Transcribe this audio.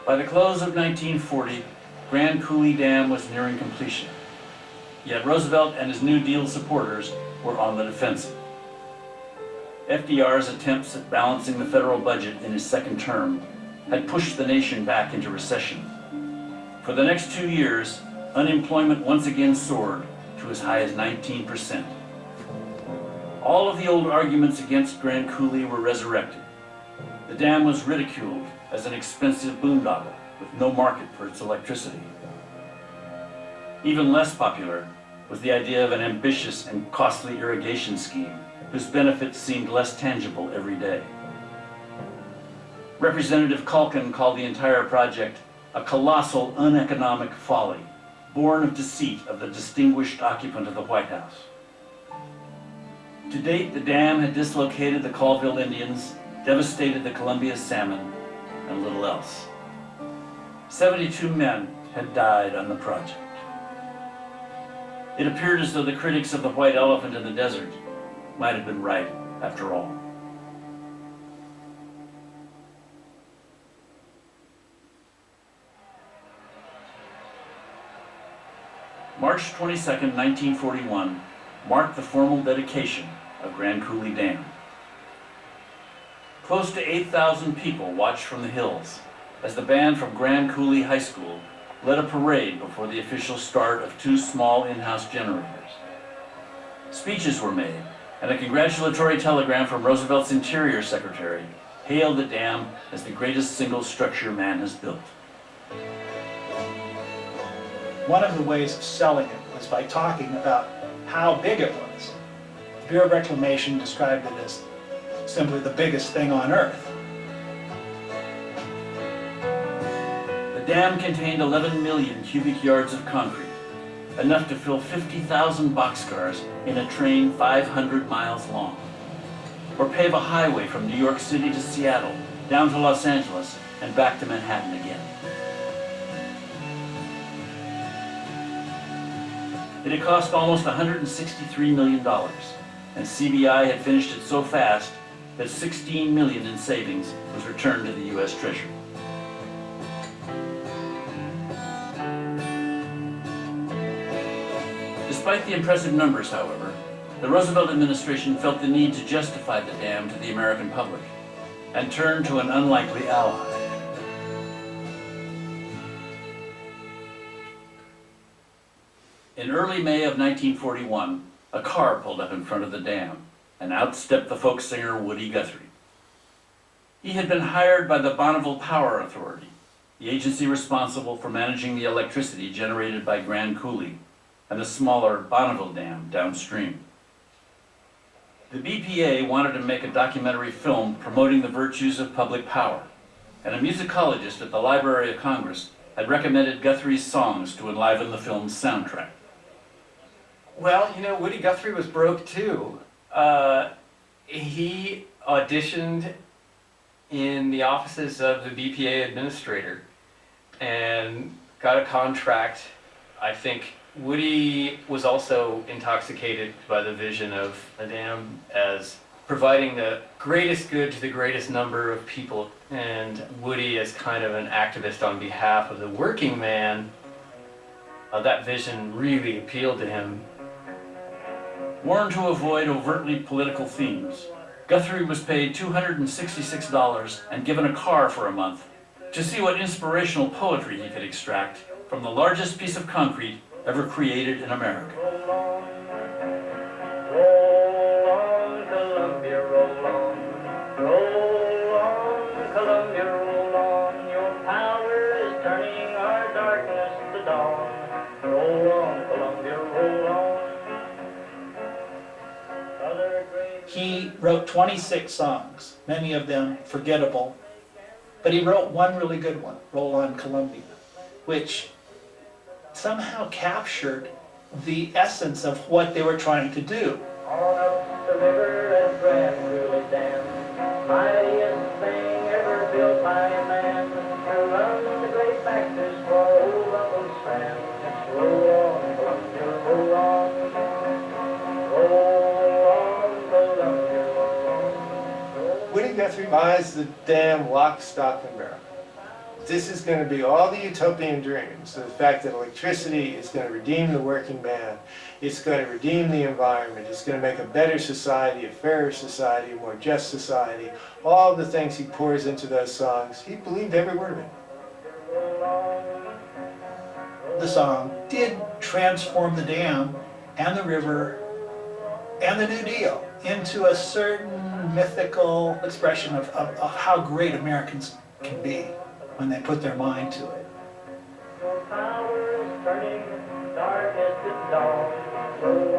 By the close of 1940, Grand Coulee Dam was nearing completion. Yet Roosevelt and his New Deal supporters were on the defensive. FDR's attempts at balancing the federal budget in his second term had pushed the nation back into recession. For the next 2 years, unemployment once again soared to as high as 19%. All of the old arguments against Grand Coulee were resurrected. The dam was ridiculed as an expensive boondoggle with no market for its electricity. Even less popular was the idea of an ambitious and costly irrigation scheme whose benefits seemed less tangible every day. Representative Culkin called the entire project a colossal uneconomic folly, born of deceit of the distinguished occupant of the White House. To date, the dam had dislocated the Colville Indians, devastated the Columbia salmon, and little else. 72 men had died on the project. It appeared as though the critics of the white elephant in the desert might have been right after all. March 22nd, 1941 marked the formal dedication of Grand Coulee Dam. Close to 8,000 people watched from the hills as the band from Grand Coulee High School led a parade before the official start of 2 small in-house generators. Speeches were made, and a congratulatory telegram from Roosevelt's Interior Secretary hailed the dam as the greatest single structure man has built. One of the ways of selling it was by talking about how big it was. The Bureau of Reclamation described it as simply the biggest thing on Earth. The dam contained 11 million cubic yards of concrete, enough to fill 50,000 boxcars in a train 500 miles long, or pave a highway from New York City to Seattle, down to Los Angeles, and back to Manhattan again. It had cost almost $163 million, and CBI had finished it so fast that $16 million in savings was returned to the U.S. Treasury. Despite the impressive numbers, however, the Roosevelt administration felt the need to justify the dam to the American public and turned to an unlikely ally. In early May of 1941, a car pulled up in front of the dam, and out stepped the folk singer Woody Guthrie. He had been hired by the Bonneville Power Authority, the agency responsible for managing the electricity generated by Grand Coulee and the smaller Bonneville Dam downstream. The BPA wanted to make a documentary film promoting the virtues of public power, and a musicologist at the Library of Congress had recommended Guthrie's songs to enliven the film's soundtrack. Well, you know, Woody Guthrie was broke too. He auditioned in the offices of the BPA administrator and got a contract. I think Woody was also intoxicated by the vision of a dam as providing the greatest good to the greatest number of people, and Woody as kind of an activist on behalf of the working man. That vision really appealed to him. Warned to avoid overtly political themes, Guthrie was paid $266 and given a car for a month to see what inspirational poetry he could extract from the largest piece of concrete ever created in America. Roll on, Columbia, roll on. Roll on, Columbia, roll on. Your power is turning our darkness to dawn. Roll on, Columbia, roll on. He wrote 26 songs, many of them forgettable, but he wrote one really good one, Roll on, Columbia, which somehow captured the essence of what they were trying to do. On up the river and Grand Coulee Dam, mightiest thing ever built by a man, to run the great factors for old Uncle Sam. It's roll on, Columbia, roll on. Roll on, Columbia, roll on. Guthrie buys the dam lock, stock, and barrel. This is going to be all the utopian dreams. The fact that electricity is going to redeem the working man. It's going to redeem the environment. It's going to make a better society, a fairer society, a more just society. All the things he pours into those songs, he believed every word of it. The song did transform the dam and the river and the New Deal into a certain mythical expression of how great Americans can be when they put their mind to it. Your power is turning dark as the dawn.